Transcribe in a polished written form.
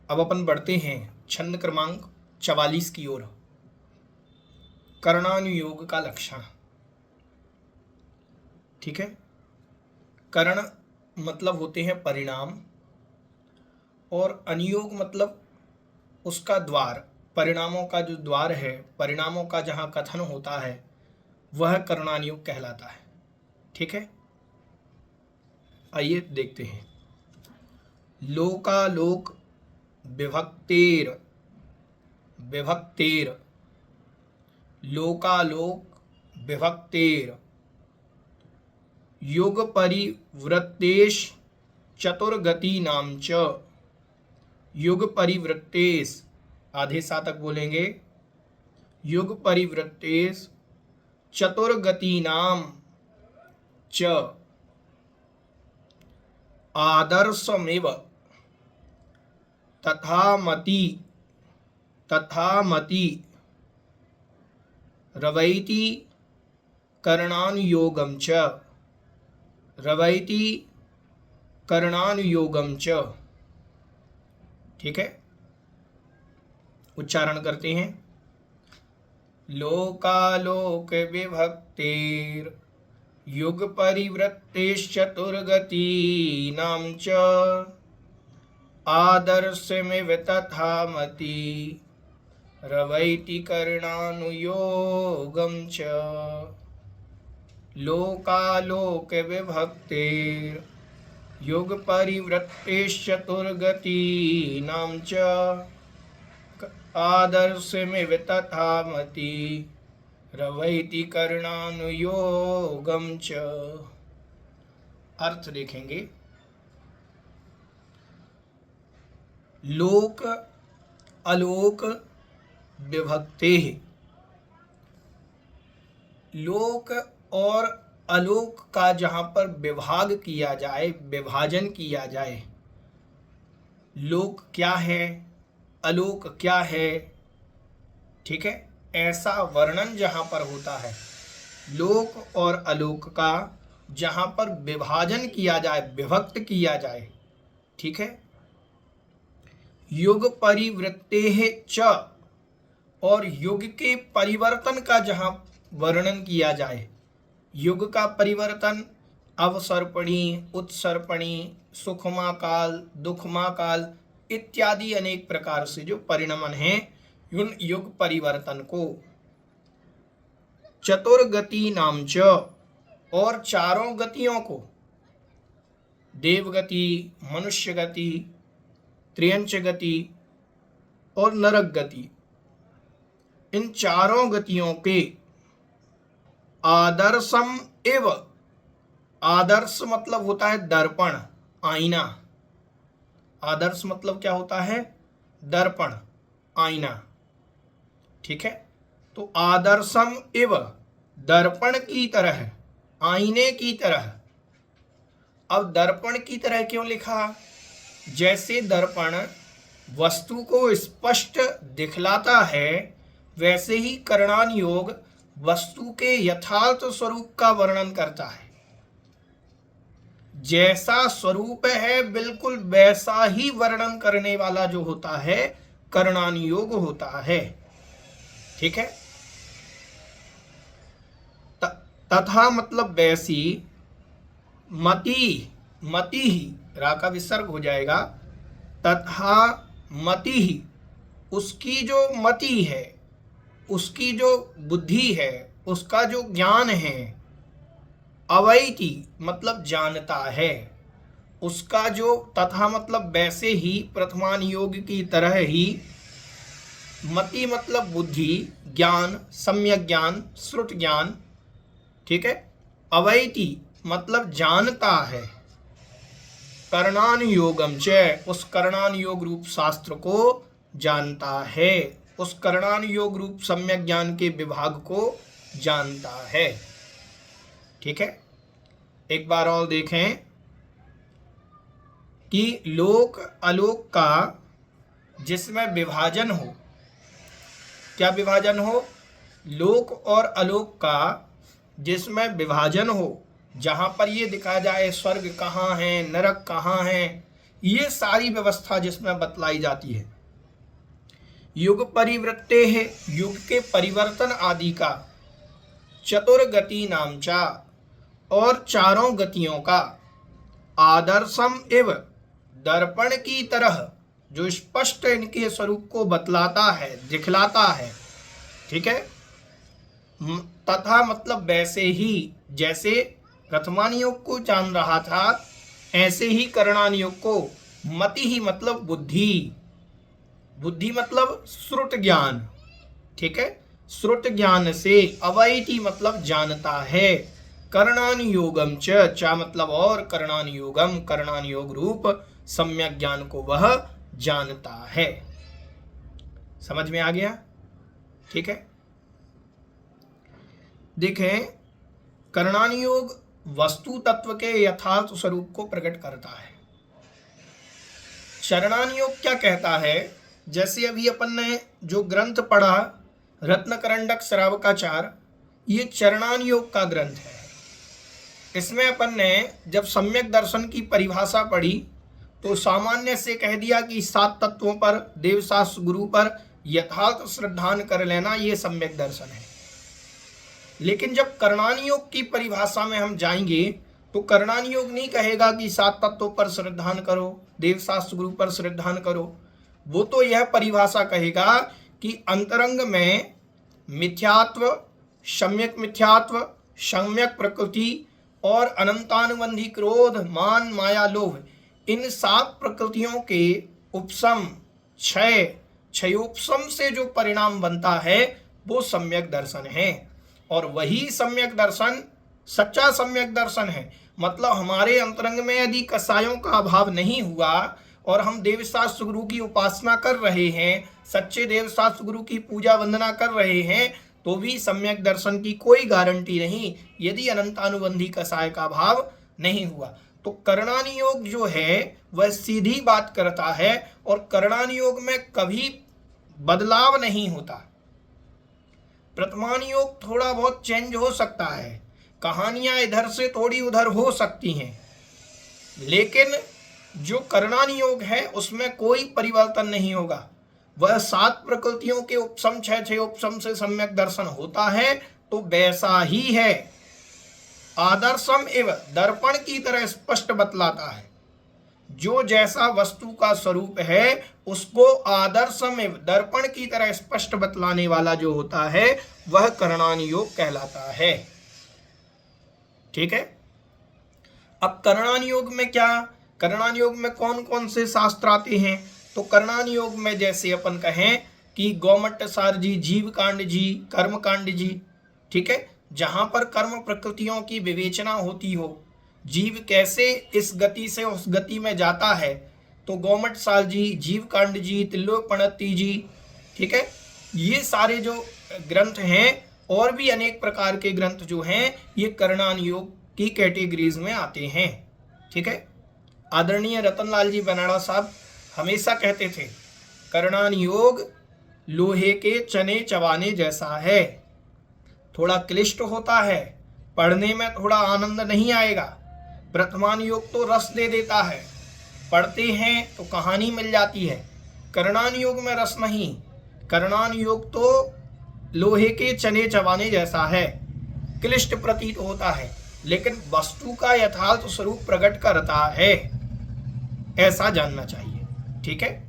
अब अपन बढ़ते हैं छंद क्रमांक 44 की ओर। कर्णानुयोग का लक्षण। ठीक है, कर्ण मतलब होते हैं परिणाम, और अनुयोग मतलब उसका द्वार, परिणामों का जो द्वार है, परिणामों का जहाँ कथन होता है वह कर्णानुयोग कहलाता है। ठीक है, आइए देखते हैं। लोकालोक विभक्तेर, विभक्तेर, लोकालोक विभक्तेर, युग परिवृत्तेश चतुर्गति नाम च, युग परिवृत्तेश, आधे सातक बोलेंगे, युग परिवृत्तेश चतुर्गति नाम च आदर्शमेव तथामति, तथामति रवैति कर्णानुयोगम च, रवैति कर्णानुयोगम च। ठीक है, उच्चारण करते हैं। लोकालोक विभक्तेर युग परिवृत्तेश्चतुर्गति नाम च आदर्शमेव तथामति रवैति कर्णानुयोगम च। लोकालोक विभक्तेर युग परिवृत्तेश्चतुर्गति नाम च आदर्शमेव तथामति रवैति कर्णानुयोगम च। अर्थ देखेंगे। लोक अलोक विभक्ते, लोक और अलोक का जहाँ पर विभाग किया जाए, विभाजन किया जाए, लोक क्या है, अलोक क्या है, ठीक है, ऐसा वर्णन जहाँ पर होता है, लोक और अलोक का जहाँ पर विभाजन किया जाए, विभक्त किया जाए, ठीक है, युग परिवृत्ते च, और युग के परिवर्तन का जहाँ वर्णन किया जाए, युग का परिवर्तन अवसर्पणी, उत्सर्पणी, सुखमा काल, दुखमा काल इत्यादि अनेक प्रकार से जो परिणमन है, उन युग परिवर्तन को चतुर्गति नाम च, और चारों गतियों को, देवगति, मनुष्य गति, त्रियंच गति और नरक गति, इन चारों गतियों के आदर्शम एव, आदर्श मतलब होता है दर्पण, आईना, आदर्श मतलब क्या होता है, दर्पण, आईना। ठीक है, तो आदर्शम एव, दर्पण की तरह, आईने की तरह। अब दर्पण की तरह क्यों लिखा? जैसे दर्पण वस्तु को स्पष्ट दिखलाता है, वैसे ही कर्णानुयोग वस्तु के यथार्थ स्वरूप का वर्णन करता है। जैसा स्वरूप है बिल्कुल वैसा ही वर्णन करने वाला जो होता है कर्णानुयोग होता है। ठीक है, तथा मतलब वैसी, मति, मति ही, रा का विसर्ग हो जाएगा, तथा मति ही, उसकी जो मति है, उसकी जो बुद्धि है, उसका जो ज्ञान है, अवैति मतलब जानता है, उसका जो, तथा मतलब वैसे ही, प्रथमानुयोग की तरह ही, मति मतलब बुद्धि, ज्ञान, सम्यक ज्ञान, श्रुत ज्ञान, ठीक है, अवैति मतलब जानता है, कर्णानुयोगम च, उस कर्णानुयोग रूप शास्त्र को जानता है, उस कर्णानुयोग रूप सम्यक ज्ञान के विभाग को जानता है। ठीक है, एक बार और देखें कि लोक अलोक का जिसमें विभाजन हो, क्या विभाजन हो, लोक और अलोक का जिसमें विभाजन हो, जहाँ पर ये दिखाया जाए स्वर्ग कहाँ है, नरक कहाँ है, ये सारी व्यवस्था जिसमें बतलाई जाती है। युग परिवृत्ते है, युग के परिवर्तन आदि का, चतुर्गति नामचा, और चारों गतियों का, आदर्शम एव, दर्पण की तरह जो स्पष्ट इनके स्वरूप को बतलाता है, दिखलाता है। ठीक है। तथा मतलब वैसे ही, जैसे प्रथमान योग को जान रहा था ऐसे ही करणान योग को, मति ही मतलब बुद्धि, बुद्धि मतलब श्रुत ज्ञान। ठीक है। श्रुत ज्ञान से, अवैति मतलब जानता है, करणान योगम च मतलब और, करणान योगम करणान योग रूप सम्यक ज्ञान को वह जानता है। समझ में आ गया? ठीक है। देखें, करणान योग वस्तु तत्व के यथार्थ स्वरूप को प्रकट करता है। चरणान योग क्या कहता है? जैसे अभी अपन ने जो ग्रंथ पढ़ा रत्नकरंडक श्रावकाचार, ये चरणान योग का ग्रंथ है। इसमें अपन ने जब सम्यक दर्शन की परिभाषा पढ़ी तो सामान्य से कह दिया कि 7 तत्वों पर, देवशास्त्र गुरु पर यथार्थ श्रद्धान कर लेना, ये सम्यक दर्शन है। लेकिन जब करणान योग की परिभाषा में हम जाएंगे तो करणान योग नहीं कहेगा कि 7 तत्वों पर श्रद्धान करो, देवशास्त्र गुरु पर श्रद्धान करो। वो तो यह परिभाषा कहेगा कि अंतरंग में मिथ्यात्व, सम्यक प्रकृति और अनंतानुबंधी क्रोध, मान, माया, लोभ, इन 7 प्रकृतियों के उपशम, क्षयोपशम से जो परिणाम बनता है वो सम्यक दर्शन है। और वही सम्यक दर्शन सच्चा सम्यक दर्शन है। मतलब हमारे अंतरंग में यदि कसायों का अभाव नहीं हुआ और हम देवशास्त्र गुरु की उपासना कर रहे हैं, सच्चे देवशास्त्र गुरु की पूजा वंदना कर रहे हैं, तो भी सम्यक दर्शन की कोई गारंटी नहीं यदि अनंतानुबंधी कसाय का भाव नहीं हुआ। तो करणान योग जो है वह सीधी बात करता है और करणान योग में कभी बदलाव नहीं होता। प्रथमान योग थोड़ा बहुत चेंज हो सकता है, कहानियां इधर से थोड़ी उधर हो सकती हैं, लेकिन जो करणान योग है उसमें कोई परिवर्तन नहीं होगा। वह 7 प्रकृतियों के उपशम, 6 उपशम से सम्यक दर्शन होता है तो वैसा ही है। आदर्शम एवं, दर्पण की तरह स्पष्ट बतलाता है। जो जैसा वस्तु का स्वरूप है उसको आदर्शम एवं, दर्पण की तरह स्पष्ट बतलाने वाला जो होता है वह करणान योग कहलाता है। ठीक है। अब करणान योग में क्या, करणान योग में कौन कौन से शास्त्र आते हैं? तो करणान योग में जैसे अपन कहें कि गौमट्टसार जी, जीव कांड जी, कर्म कांड जी, ठीक है, जहां पर कर्म प्रकृतियों की विवेचना होती हो, जीव कैसे इस गति से उस गति में जाता है, तो गौमट्टसार जी, जीव कांड जी, त्रिलोकपणति जी, ठीक है, ये सारे जो ग्रंथ हैं और भी अनेक प्रकार के ग्रंथ जो हैं ये करणान योग की कैटेगरीज में आते हैं। ठीक है। आदरणीय रतनलाल जी बनाड़ा साहब हमेशा कहते थे करणान योग लोहे के चने चबाने जैसा है। थोड़ा क्लिष्ट होता है, पढ़ने में थोड़ा आनंद नहीं आएगा। प्रथमान योग तो रस दे देता है, पढ़ते हैं तो कहानी मिल जाती है। करणान योग में रस नहीं, करणान योग तो लोहे के चने चबाने जैसा है, क्लिष्ट प्रतीत होता है, लेकिन वस्तु का यथार्थ स्वरूप प्रकट करता है, ऐसा जानना चाहिए। ठीक है।